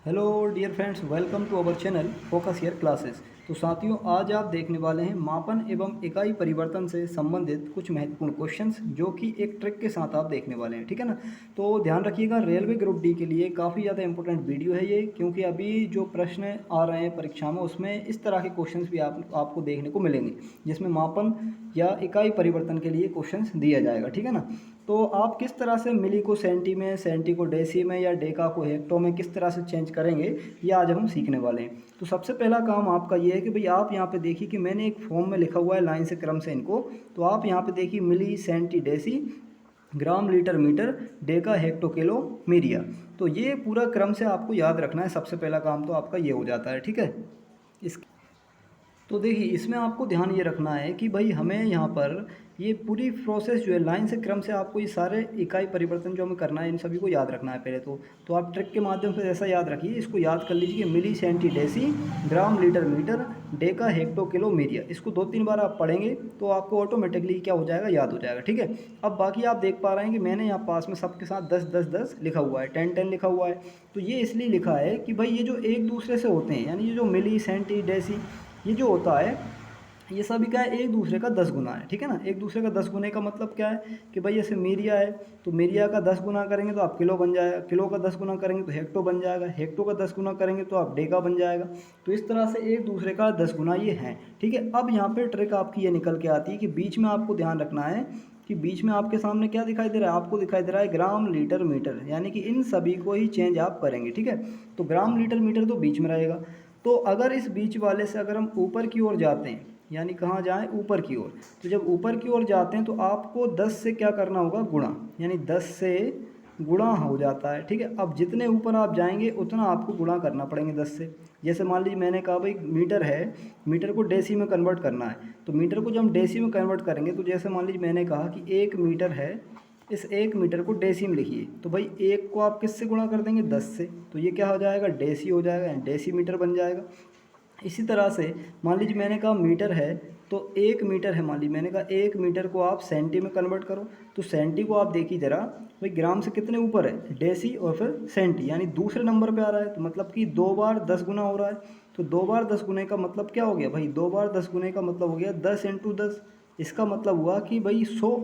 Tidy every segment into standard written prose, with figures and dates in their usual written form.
Hello dear friends, welcome to our channel focus year classes. तो साथियों, आज आप देखने वाले हैं मापन एवं इकाई परिवर्तन से संबंधित कुछ महत्वपूर्ण क्वेश्चंस, जो कि एक ट्रिक के साथ आप देखने वाले हैं। ठीक है ना। तो ध्यान रखिएगा, रेलवे ग्रुप डी के लिए काफ़ी ज़्यादा इंपॉर्टेंट वीडियो है ये, क्योंकि अभी जो प्रश्न आ रहे हैं परीक्षा में उसमें इस तरह के क्वेश्चन भी आपको देखने को मिलेंगे, जिसमें मापन या इकाई परिवर्तन के लिए क्वेश्चन दिया जाएगा। ठीक है ना। तो आप किस तरह से मिली को सेंटी में, सेंटी को डेसी में या डेका को हेक्टो में किस तरह से चेंज करेंगे, ये आज हम सीखने वाले हैं। तो सबसे पहला काम आपका ये है कि भाई आप यहाँ पे देखिए कि मैंने एक फॉर्म में लिखा हुआ है लाइन से क्रम से इनको। तो आप यहाँ पे देखिए milli, centi, deci, gram, litre, metre, deca, hecto, kilo, myria. तो ये पूरा क्रम से आपको याद रखना है। सबसे पहला काम तो आपका ये हो जाता है। ठीक है। इस तो देखिए, इसमें आपको ध्यान ये रखना है कि भाई हमें यहाँ पर ये पूरी प्रोसेस जो है लाइन से क्रम से आपको ये सारे इकाई परिवर्तन जो हमें करना है इन सभी को याद रखना है पहले तो आप ट्रिक के माध्यम से ऐसा याद रखिए, इसको याद कर लीजिए कि milli, centi, deci, gram, litre, metre, deca, hecto, kilo, myria. इसको 2-3 बार आप पढ़ेंगे तो आपको ऑटोमेटिकली क्या हो जाएगा, याद हो जाएगा। ठीक है। अब बाकी आप देख पा रहे हैं कि मैंने यहाँ पास में सबके साथ 10-10-10 लिखा हुआ है, 10-10 लिखा हुआ है। तो ये इसलिए लिखा है कि भाई ये जो एक दूसरे से होते हैं, यानी ये जो मिली, सेंटी, डेसी, ये जो होता है, ये सभी क्या है, एक दूसरे का 10 गुना है। ठीक है ना। एक दूसरे का 10 गुने का मतलब क्या है कि भाई जैसे मीरिया है तो मीरिया का 10 गुना करेंगे तो आप किलो बन जाएगा, किलो का 10 गुना करेंगे तो हेक्टो बन जाएगा, हेक्टो का 10 गुना करेंगे तो आप डेका बन जाएगा। तो इस तरह से एक दूसरे का 10 गुना ये हैं। ठीक है। अब यहाँ पे ट्रिक आपकी ये निकल के आती है कि बीच में आपको ध्यान रखना है कि बीच में आपके सामने क्या दिखाई दे रहा है, आपको दिखाई दे रहा है ग्राम, लीटर, मीटर, यानी कि इन सभी को ही चेंज आप करेंगे। ठीक है। तो ग्राम, लीटर, मीटर तो बीच में रहेगा। तो अगर इस बीच वाले से अगर हम ऊपर की ओर जाते हैं, यानी कहाँ जाएं, ऊपर की ओर, तो जब ऊपर की ओर जाते हैं तो आपको 10 से क्या करना होगा, गुणा, यानी 10 से गुणा हो जाता है। ठीक है। अब जितने ऊपर आप जाएंगे उतना आपको गुणा करना पड़ेंगे 10 से। जैसे मान लीजिए मैंने कहा भाई मीटर है, मीटर को डेसी में कन्वर्ट करना है, तो मीटर को जब हम डेसी में कन्वर्ट करेंगे तो जैसे मान लीजिए मैंने कहा कि 1 मीटर है, इस 1 मीटर को डेसी में लिखिए, तो भाई एक को आप किससे गुणा कर देंगे, 10 से, तो ये क्या हो जाएगा, डेसी हो जाएगा, डेसी मीटर बन जाएगा। इसी तरह से मान लीजिए मैंने कहा मीटर है, तो 1 मीटर है, मान लीजिए मैंने कहा 1 मीटर को आप सेंटी में कन्वर्ट करो, तो सेंटी को आप देखिए ज़रा, भाई ग्राम से कितने ऊपर है, डेसी और फिर सेंटी, यानी दूसरे नंबर पे आ रहा है, तो मतलब कि 2 बार 10 गुना हो रहा है। तो 2 बार 10 गुने का मतलब क्या हो गया भाई, 2 बार 10 गुने का मतलब हो गया 10 × 10। इसका मतलब हुआ कि भाई 100।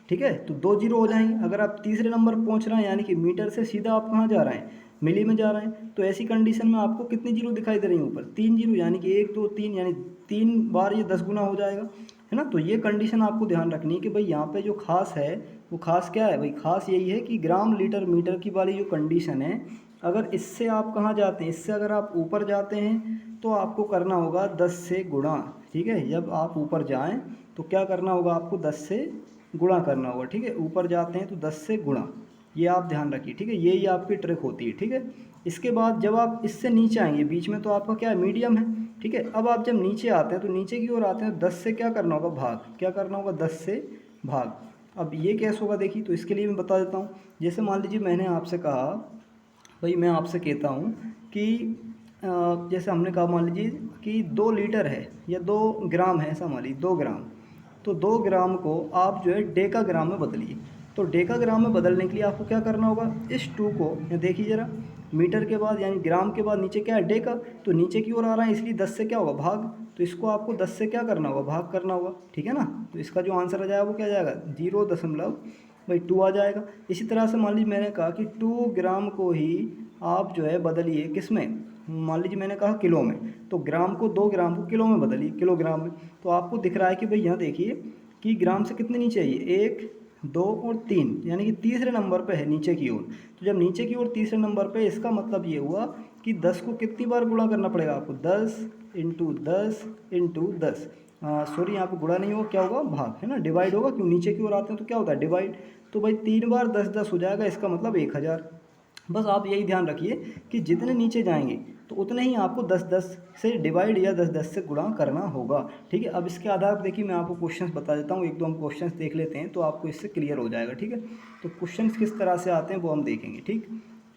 ठीक है। तो 2 जीरो हो जाएंगे। अगर आप तीसरे नंबर पर पहुंच रहे हैं, यानी कि मीटर से सीधा आप कहाँ जा रहे हैं, मिली में जा रहे हैं, तो ऐसी कंडीशन में आपको कितनी जीरो दिखाई दे रही है, ऊपर 3 जीरो, यानी कि 1 2 3, यानी 3 बार ये 10 गुना हो जाएगा, है ना। तो ये कंडीशन आपको ध्यान रखनी है कि भाई यहाँ पे जो खास है वो खास क्या है भाई, खास यही है कि ग्राम, लीटर, मीटर की वाली जो कंडीशन है, अगर इससे आप कहाँ जाते हैं, इससे अगर आप ऊपर जाते हैं तो आपको करना होगा 10 से गुणा। ठीक है। जब आप ऊपर जाएं तो क्या करना होगा, आपको 10 से गुणा करना होगा। ठीक है। ऊपर जाते हैं तो 10 से गुणा, ये आप ध्यान रखिए। ठीक है। यही आपकी ट्रिक होती है। ठीक है। इसके बाद जब आप इससे नीचे आएंगे, बीच में तो आपका क्या है, मीडियम है। ठीक है। अब आप जब नीचे आते हैं तो नीचे की ओर आते हैं तो 10 से क्या करना होगा, भाग, क्या करना होगा, 10 से भाग। अब ये कैसे होगा देखिए, तो इसके लिए मैं बता देता हूँ। जैसे मान लीजिए मैंने आपसे कहा, भाई मैं आपसे कहता हूँ कि जैसे हमने कहा मान लीजिए कि 2 लीटर है या 2 ग्राम है, ऐसा मान लीजिए 2 ग्राम। तो 2 ग्राम को आप जो है डेका ग्राम में बदलिए। तो डेका ग्राम में बदलने के लिए आपको क्या करना होगा, इस 2 को यहाँ देखिए ज़रा, मीटर के बाद यानी ग्राम के बाद नीचे क्या है, डेका, तो नीचे की ओर आ रहा है इसलिए 10 से क्या होगा, भाग। तो इसको आपको 10 से क्या करना होगा, भाग करना होगा। ठीक है ना। तो इसका जो आंसर आ जाएगा वो क्या आ जाएगा, 0.2 आ जाएगा। इसी तरह से मान लीजिए मैंने कहा कि 2 ग्राम को ही आप जो है बदलिए किस में, मान लीजिए मैंने कहा किलो में, तो ग्राम को, 2 ग्राम को किलो में बदलिए, किलोग्राम में। तो आपको दिख रहा है कि भाई यहाँ देखिए कि ग्राम से कितने नीचे आइए, 1 2 और 3, यानी कि तीसरे नंबर पे है नीचे की ओर। तो जब नीचे की ओर तीसरे नंबर पे, इसका मतलब ये हुआ कि 10 को कितनी बार गुणा करना पड़ेगा आपको, 10 × 10 × 10। सॉरी, यहाँ पे गुणा नहीं होगा, क्या होगा, भाग, है ना, डिवाइड होगा, क्यों नीचे की ओर आते हैं तो क्या होता है, डिवाइड। तो भाई 3 बार 10 10 हो जाएगा, इसका मतलब 1000। बस आप यही ध्यान रखिए कि जितने नीचे जाएंगे तो उतने ही आपको 10 10 से डिवाइड या 10 10 से गुणा करना होगा। ठीक है। अब इसके आधार पर देखिए मैं आपको क्वेश्चंस बता देता हूँ, एक दो हम क्वेश्चंस देख लेते हैं तो आपको इससे क्लियर हो जाएगा। ठीक है। तो क्वेश्चंस किस तरह से आते हैं वो हम देखेंगे। ठीक।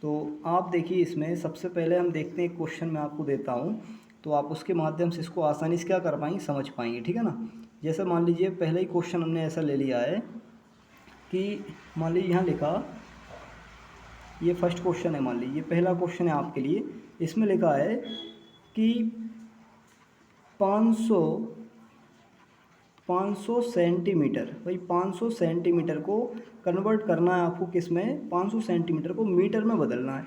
तो आप देखिए, इसमें सबसे पहले हम देखते हैं, क्वेश्चन मैं आपको देता हूँ तो आप उसके माध्यम से इसको आसानी से क्या कर पाएंगे, समझ पाएंगे। ठीक है ना। जैसे मान लीजिए पहले ही क्वेश्चन हमने ऐसा ले लिया है कि मान लीजिए यहाँ लिखा ये फर्स्ट क्वेश्चन है, मान लीजिए ये पहला क्वेश्चन है आपके लिए। इसमें लिखा है कि 500 सेंटीमीटर, भाई 500 सेंटीमीटर को कन्वर्ट करना है आपको किस में, 500 सेंटीमीटर को मीटर में बदलना है।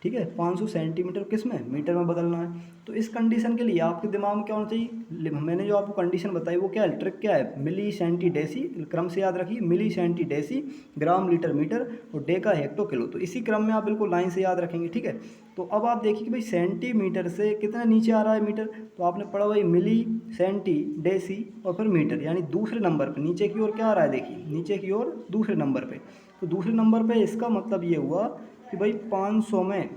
ठीक है, 500 सेंटीमीटर किस में, मीटर में बदलना है। तो इस कंडीशन के लिए आपके दिमाग में क्या होना चाहिए, मैंने जो आपको कंडीशन बताई वो क्या है, ट्रिक क्या है, मिली सेंटी डेसी, क्रम से याद रखिए, मिली centi deci, gram litre metre और डेका हेक्टो किलो। तो इसी क्रम में आप बिल्कुल लाइन से याद रखेंगे। ठीक है, तो अब आप देखिए कि भाई सेंटीमीटर से कितना नीचे आ रहा है मीटर, तो आपने पढ़ा भाई मिली सेंटी डेसी और फिर मीटर, यानी दूसरे नंबर पे नीचे की ओर क्या आ रहा है, देखिए नीचे की ओर दूसरे नंबर पे। तो दूसरे नंबर पे इसका मतलब ये हुआ कि भाई 500 में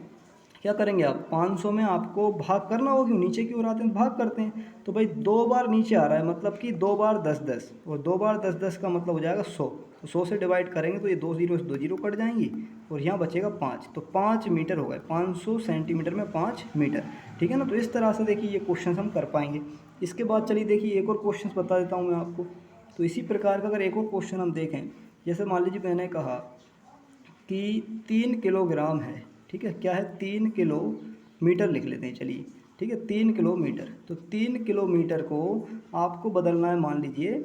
क्या करेंगे आप, 500 में आपको भाग करना होगा, क्यों नीचे की ओर आते हैं भाग करते हैं। तो भाई 2 बार नीचे आ रहा है, मतलब कि 2 बार 10 10, और 2 बार 10 10 का मतलब हो जाएगा 100। तो 100 से डिवाइड करेंगे तो ये 2 जीरो से 2 जीरो कट जाएंगी और यहाँ बचेगा 5। तो 5 मीटर हो गए, 500 सेंटीमीटर में 5 मीटर। ठीक है ना, तो इस तरह से देखिए ये क्वेश्चन हम कर पाएंगे। इसके बाद चलिए देखिए एक और क्वेश्चन बता देता हूँ मैं आपको। तो इसी प्रकार का अगर एक और क्वेश्चन हम देखें, जैसे मान लीजिए मैंने कहा कि 3 किलोग्राम है। ठीक है, क्या है, 3 किलोमीटर लिख लेते हैं चलिए। ठीक है, 3 किलोमीटर, तो 3 किलोमीटर को आपको बदलना है, मान लीजिए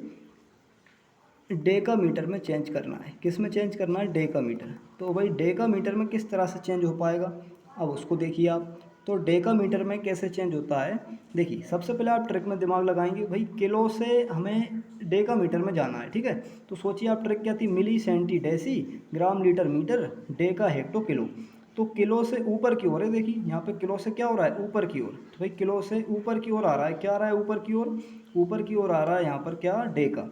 डेका मीटर में चेंज करना है। किस में चेंज करना है, डेका मीटर। तो भाई डेका मीटर में किस तरह से चेंज हो पाएगा, अब उसको देखिए आप। तो डेका मीटर में कैसे चेंज होता है, देखिए सबसे पहले आप ट्रिक में दिमाग लगाएंगे, भाई किलो से हमें डेका मीटर में जाना है। ठीक है, तो सोचिए आप ट्रिक क्या थी, milli centi deci, gram litre metre, deca hecto kilo. तो किलो से ऊपर की ओर है, देखिए यहाँ पे किलो से क्या हो रहा है, ऊपर की ओर। तो भाई किलो से ऊपर की ओर आ रहा है, क्या आ रहा है ऊपर की ओर, ऊपर की ओर आ रहा है यहाँ पर क्या, डेका।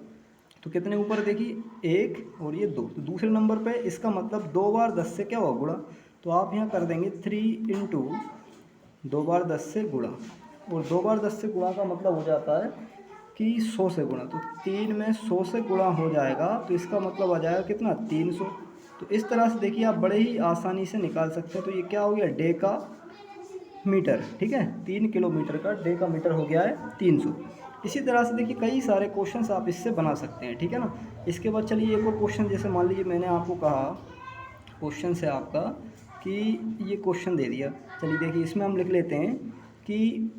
तो कितने ऊपर देखिए, 1 और ये 2। तो दूसरे नंबर पे इसका मतलब 2 बार 10 से क्या होगा, गुणा। तो आप यहाँ कर देंगे 3 इंटू 2 बार 10 से गुणा, और 2 बार 10 से गुणा का मतलब हो जाता है कि 100 से गुणा। तो 3 में 100 से गुणा हो जाएगा, तो इसका मतलब आ जाएगा कितना, 300। तो इस तरह से देखिए आप बड़े ही आसानी से निकाल सकते हैं। तो ये क्या हो गया, डेका मीटर। ठीक है, 3 किलोमीटर का डेका मीटर हो गया है 300। इसी तरह से देखिए कई सारे क्वेश्चंस आप इससे बना सकते हैं। ठीक है ना, इसके बाद चलिए एक और क्वेश्चन, जैसे मान लीजिए मैंने आपको कहा क्वेश्चन से आपका कि ये क्वेश्चन दे दिया। चलिए देखिए इसमें हम लिख लेते हैं कि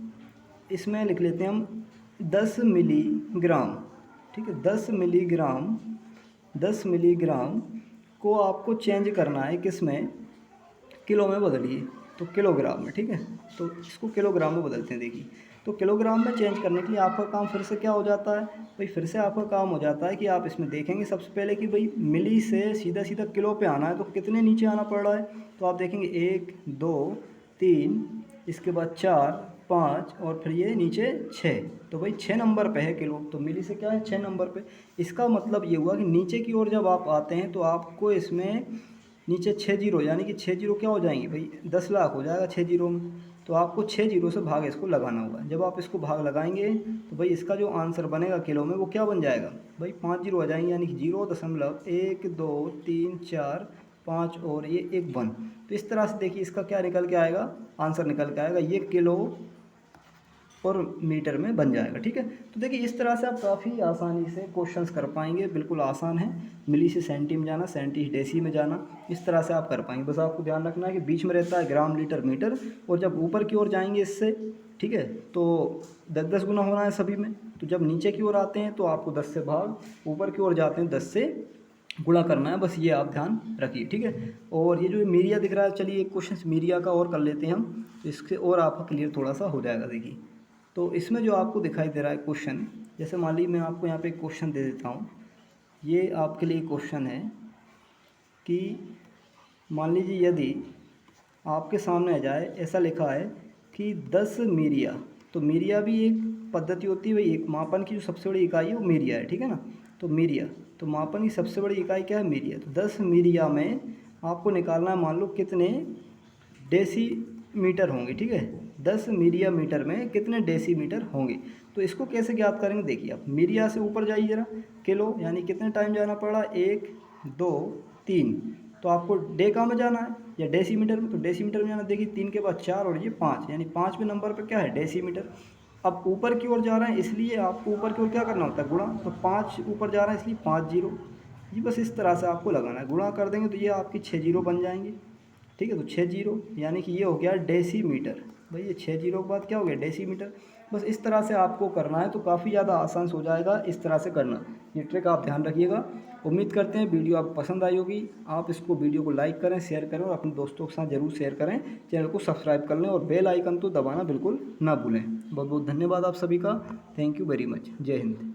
इसमें लिख लेते हैं हम 10 मिलीग्राम। ठीक है, 10 मिलीग्राम को आपको चेंज करना है किस में, किलो में बदलिए, तो किलोग्राम में। ठीक है, तो इसको किलोग्राम में बदलते हैं। देखिए तो किलोग्राम में चेंज करने के लिए आपका काम फिर से क्या हो जाता है, भाई फिर से आपका काम हो जाता है कि आप इसमें देखेंगे सबसे पहले कि भाई मिली से सीधा सीधा किलो पे आना है, तो कितने नीचे आना पड़ रहा है। तो आप देखेंगे 1 2 3, इसके बाद 4 5 और फिर ये नीचे 6। तो भाई 6 नंबर पे है किलो, तो मिली से क्या है, 6 नंबर पे। इसका मतलब ये हुआ कि नीचे की ओर जब आप आते हैं तो आपको इसमें नीचे 6 जीरो, यानी कि 6 जीरो क्या हो जाएंगे भाई, 10 लाख हो जाएगा 6 जीरो में। तो आपको 6 जीरो से भाग इसको लगाना होगा। जब आप इसको भाग लगाएंगे तो भाई इसका जो आंसर बनेगा किलो में वो क्या बन जाएगा, भाई 5 जीरो आ जाएंगे, यानी कि 0.1 2 3 4 5 और ये 1 1। तो इस तरह से देखिए इसका क्या निकल के आएगा, आंसर निकल के आएगा, ये किलो और मीटर में बन जाएगा। ठीक है, तो देखिए इस तरह से आप काफ़ी आसानी से क्वेश्चंस कर पाएंगे, बिल्कुल आसान है। मिली से सेंटी में जाना, सेंटी डेसी में जाना, इस तरह से आप कर पाएंगे। बस आपको ध्यान रखना है कि बीच में रहता है ग्राम लीटर मीटर, और जब ऊपर की ओर जाएंगे इससे, ठीक है, तो 10 10 गुना होना है सभी में। तो जब नीचे की ओर आते हैं तो आपको 10 से भाग, ऊपर की ओर जाते हैं 10 से गुणा करना है, बस ये आप ध्यान रखिए। ठीक है, और ये जो मीरिया दिख रहा है, चलिए एक क्वेश्चन मीरिया का और कर लेते हैं हम, तो इससे और आपका क्लियर थोड़ा सा हो जाएगा। देखिए तो इसमें जो आपको दिखाई दे रहा है क्वेश्चन, जैसे मान लीजिए मैं आपको यहाँ पे एक क्वेश्चन दे देता हूँ। ये आपके लिए क्वेश्चन है कि मान लीजिए यदि आपके सामने आ जाए, ऐसा लिखा है कि 10 मीरिया, तो मीरिया भी एक पद्धति होती है भाई, एक मापन की जो सबसे बड़ी इकाई है वो मीरिया है। ठीक है ना, तो मीरिया, तो मापन की सबसे बड़ी इकाई क्या है, मीरिया। तो 10 मीरिया में आपको निकालना है, मान लो कितने डेसीमीटर होंगे। ठीक है, 10 मीरिया मीटर में कितने डेसीमीटर होंगे। तो इसको कैसे ज्ञात करेंगे, देखिए आप मीरिया से ऊपर जाइए जरा, किलो, यानी कितने टाइम जाना पड़ा, 1 2 3। तो आपको डेका में जाना है या डेसीमीटर में, तो डेसीमीटर में जाना। देखिए 3 के बाद 4 और ये 5, यानी 5वें नंबर पर क्या है, डेसीमीटर। अब ऊपर की ओर जा रहे हैं इसलिए आपको ऊपर की ओर क्या करना होता है, गुणा। तो 5 ऊपर जा रहा है इसलिए 5 जीरो। जी बस इस तरह से आपको लगाना है, गुणा कर देंगे तो ये आपकी 6 जीरो बन जाएंगे। ठीक है। तो 6 जीरो यानी कि ये हो गया डेसीमीटर। भाई ये 6 जीरो के बाद क्या हो गया, डेसीमीटर। बस इस तरह से आपको करना है तो काफ़ी ज़्यादा आसान हो जाएगा इस तरह से करना। ये ट्रिक आप ध्यान रखिएगा। उम्मीद करते हैं वीडियो आपको पसंद आई होगी। आप इसको वीडियो को लाइक करें, शेयर करें और अपने दोस्तों के साथ ज़रूर शेयर करें। चैनल को सब्सक्राइब कर लें और बेल आइकन तो दबाना बिल्कुल ना भूलें। बहुत बहुत धन्यवाद आप सभी का। Thank you very much. जय हिंद।